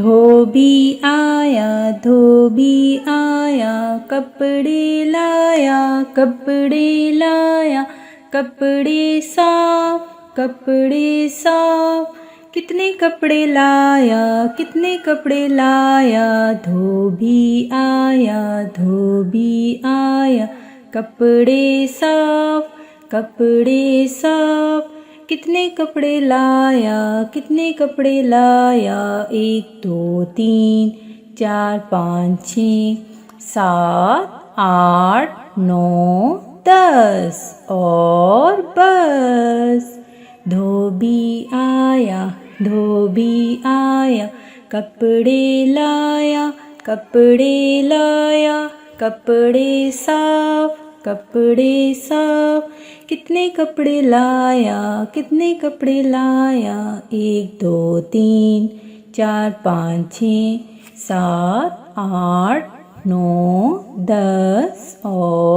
धोबी आया, धोबी आया, कपड़े लाया, कपड़े लाया, कपड़े साफ, कपड़े साफ। कितने कपड़े लाया, कितने कपड़े लाया, धोबी आया, धोबी आया, कपड़े साफ, कपड़े साफ। कितने कपड़े लाया, कितने कपड़े लाया, 1 2 3 4 5 6 7 8 9 10 और बस। धोबी आया, धोबी आया, कपड़े लाया, कपड़े लाया, कपड़े साफ, कपड़े साफ। कितने कपड़े लाया, कितने कपड़े लाया, 1 2 3 4 5 6 7 8 9 10 और